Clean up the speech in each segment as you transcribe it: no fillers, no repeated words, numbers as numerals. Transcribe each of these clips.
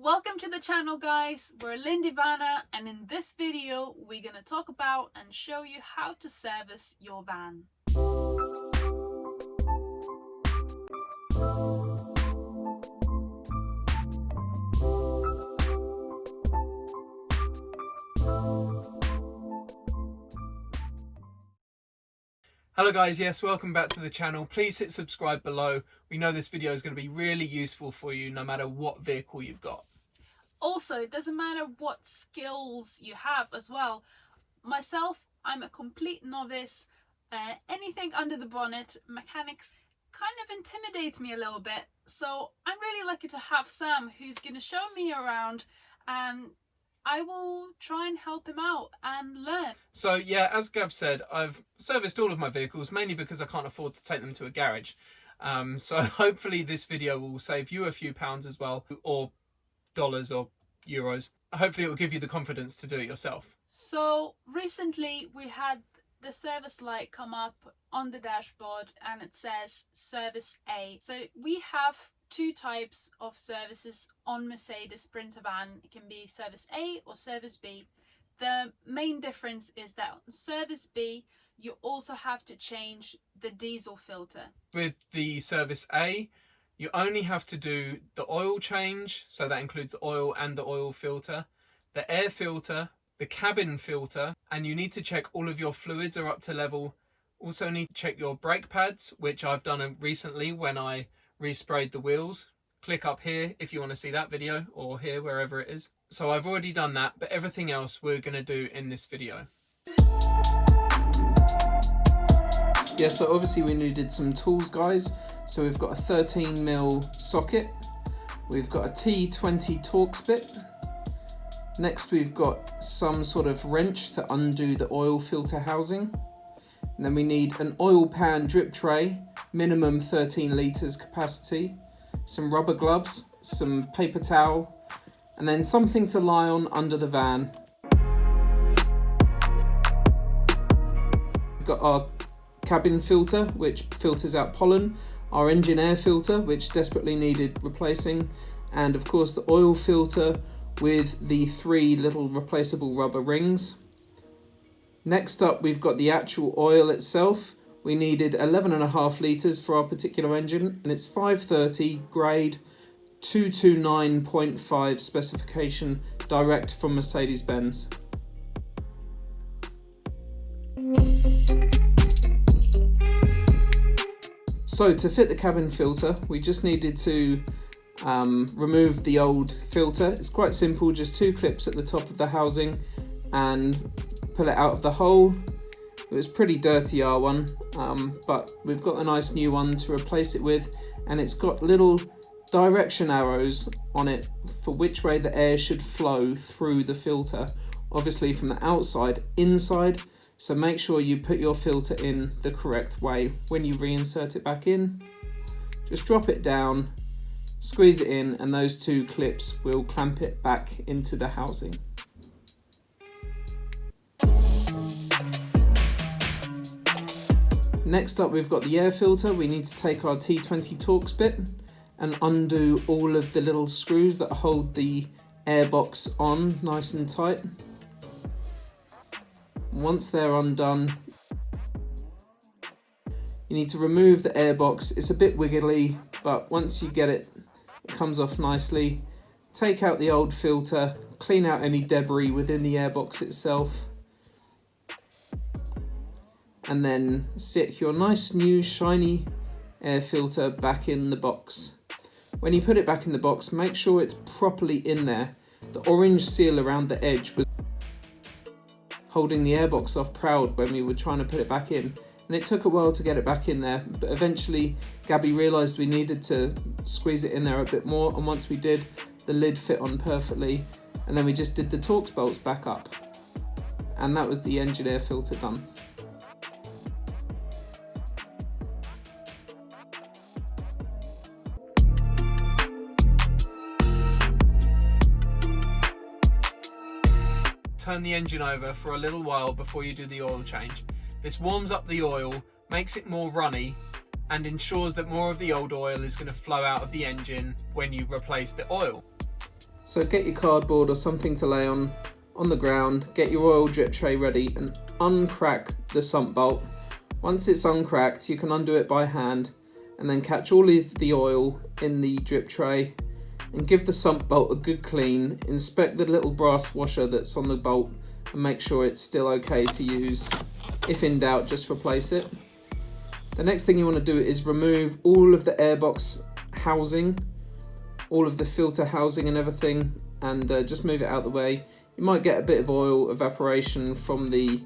Welcome to the channel, guys. We're Lindy Vanna, and in this video we're gonna talk about and show you how to service your van. Hello guys, yes, welcome back to the channel. Please hit subscribe below. We know this video is going to be really useful for you no matter what vehicle you've got. Also, it doesn't matter what skills you have as well. Myself, I'm a complete novice. Anything under the bonnet, mechanics kind of intimidates me a little bit. So I'm really lucky to have Sam, who's going to show me around, and I will try and help him out and learn. So yeah, as Gab said, I've serviced all of my vehicles, mainly because I can't afford to take them to a garage. So hopefully this video will save you a few pounds as well, or dollars or euros. Hopefully it will give you the confidence to do it yourself. So recently we had the service light come up on the dashboard and it says service A. So we have two types of services on Mercedes Sprintervan. It can be service A or service B. The main difference is that on service B you also have to change the diesel filter. With the service A, you only have to do the oil change, so that includes the oil and the oil filter, the air filter, the cabin filter, and you need to check all of your fluids are up to level. Also need to check your brake pads, which I've done recently when I resprayed the wheels. Click up here if you want to see that video, or here, wherever it is. So I've already done that, but everything else we're going to do in this video. Yeah, so obviously we needed some tools, guys. So we've got a 13mm socket. We've got a T20 Torx bit. Next we've got some sort of wrench to undo the oil filter housing. And then we need an oil pan drip tray, minimum 13 litres capacity, some rubber gloves, some paper towel, and then something to lie on under the van. We've got our cabin filter, which filters out pollen, our engine air filter, which desperately needed replacing, and of course the oil filter with the 3 little replaceable rubber rings. Next up, we've got the actual oil itself. We needed 11.5 litres for our particular engine, and it's 530 grade 229.5 specification, direct from Mercedes-Benz. So to fit the cabin filter, we just needed to remove the old filter. It's quite simple, just 2 clips at the top of the housing and pull it out of the hole. It was pretty dirty, our one, but we've got a nice new one to replace it with, and it's got little direction arrows on it for which way the air should flow through the filter, obviously from the outside inside. So make sure you put your filter in the correct way. When you reinsert it back in, just drop it down, squeeze it in, and those 2 clips will clamp it back into the housing. Next up, we've got the air filter. We need to take our T20 Torx bit and undo all of the little screws that hold the airbox on nice and tight. Once they're undone, you need to remove the airbox. It's a bit wiggly, but once you get it, it comes off nicely. Take out the old filter, clean out any debris within the airbox itself, and then sit your nice new shiny air filter back in the box. When you put it back in the box, make sure it's properly in there. The orange seal around the edge was holding the airbox off proud when we were trying to put it back in, and it took a while to get it back in there, but eventually Gabby realised we needed to squeeze it in there a bit more, and once we did, the lid fit on perfectly, and then we just did the Torx bolts back up, and that was the engine air filter done. Turn the engine over for a little while before you do the oil change. This warms up the oil, makes it more runny, and ensures that more of the old oil is going to flow out of the engine when you replace the oil. So get your cardboard or something to lay on the ground, get your oil drip tray ready and uncrack the sump bolt. Once it's uncracked, you can undo it by hand and then catch all of the oil in the drip tray and give the sump bolt a good clean. Inspect the little brass washer that's on the bolt and make sure it's still okay to use. If in doubt, just replace it. The next thing you want to do is remove all of the airbox housing, all of the filter housing and everything, and just move it out the way. You might get a bit of oil evaporation from the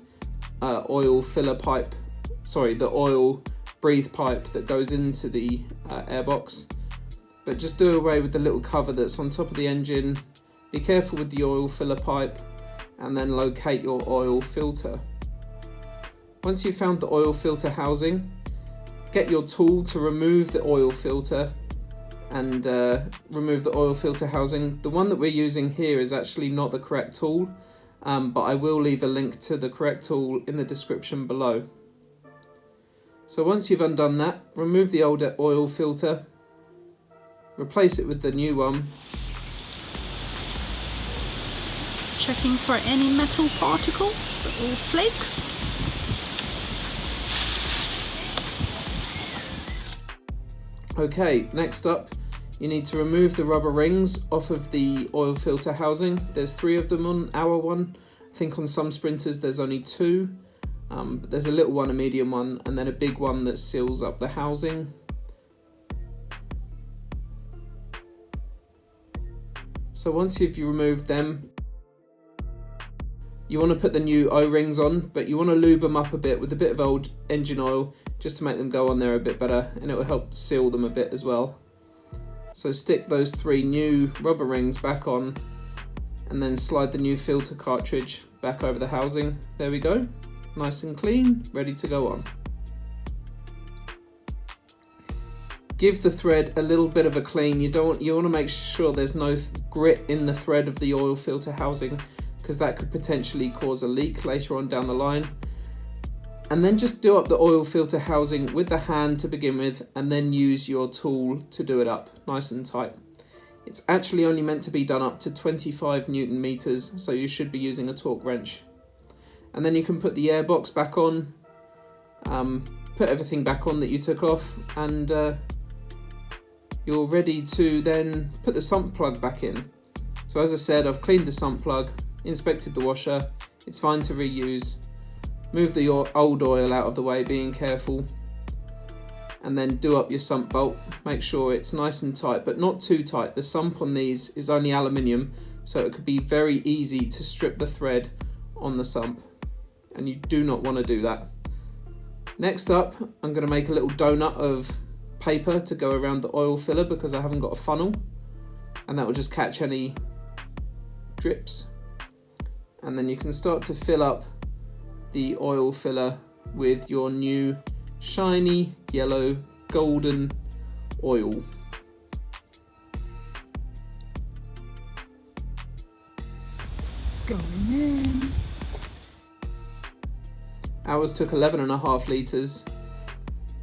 oil filler pipe, the oil breathe pipe that goes into the airbox. But just do away with the little cover that's on top of the engine. Be careful with the oil filler pipe and then locate your oil filter. Once you've found the oil filter housing, get your tool to remove the oil filter and remove the oil filter housing. The one that we're using here is actually not the correct tool, but I will leave a link to the correct tool in the description below. So once you've undone that, remove the old oil filter, replace it with the new one. Checking for any metal particles or flakes. Okay, next up, you need to remove the rubber rings off of the oil filter housing. There's 3 of them on our one. I think on some sprinters there's only 2. But there's a little one, a medium one, and then a big one that seals up the housing. So once you've removed them, you want to put the new O-rings on, but you want to lube them up a bit with a bit of old engine oil just to make them go on there a bit better, and it will help seal them a bit as well. So stick those 3 new rubber rings back on and then slide the new filter cartridge back over the housing. There we go. Nice and clean, ready to go on. Give the thread a little bit of a clean. You want to make sure there's no grit in the thread of the oil filter housing, because that could potentially cause a leak later on down the line. And then just do up the oil filter housing with the hand to begin with, and then use your tool to do it up nice and tight. It's actually only meant to be done up to 25 Newton meters, so you should be using a torque wrench. And then you can put the airbox back on, put everything back on that you took off, and you're ready to then put the sump plug back in. So as I said, I've cleaned the sump plug, inspected the washer, it's fine to reuse. Move the old oil out of the way, being careful, and then do up your sump bolt. Make sure it's nice and tight, but not too tight. The sump on these is only aluminium, so it could be very easy to strip the thread on the sump, and you do not want to do that. Next up, I'm going to make a little donut of paper to go around the oil filler because I haven't got a funnel, and that will just catch any drips. And then you can start to fill up the oil filler with your new shiny yellow golden oil. It's going in. Ours took 11.5 litres,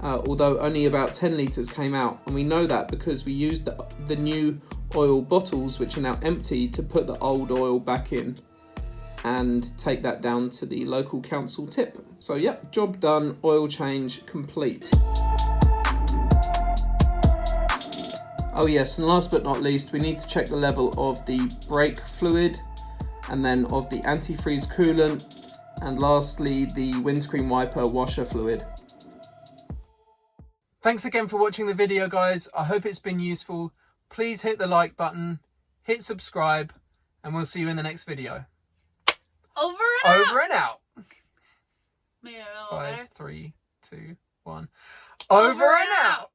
although only about 10 litres came out, and we know that because we used the new oil bottles, which are now empty, to put the old oil back in and take that down to the local council tip. So yep, job done, oil change complete. Oh yes, and last but not least, we need to check the level of the brake fluid, and then of the antifreeze coolant, and lastly the windscreen wiper washer fluid. Thanks again for watching the video, guys. I hope it's been useful. Please hit the like button, hit subscribe, and we'll see you in the next video. Over and out. Yeah, 5, 3, 2, 1. Over and out.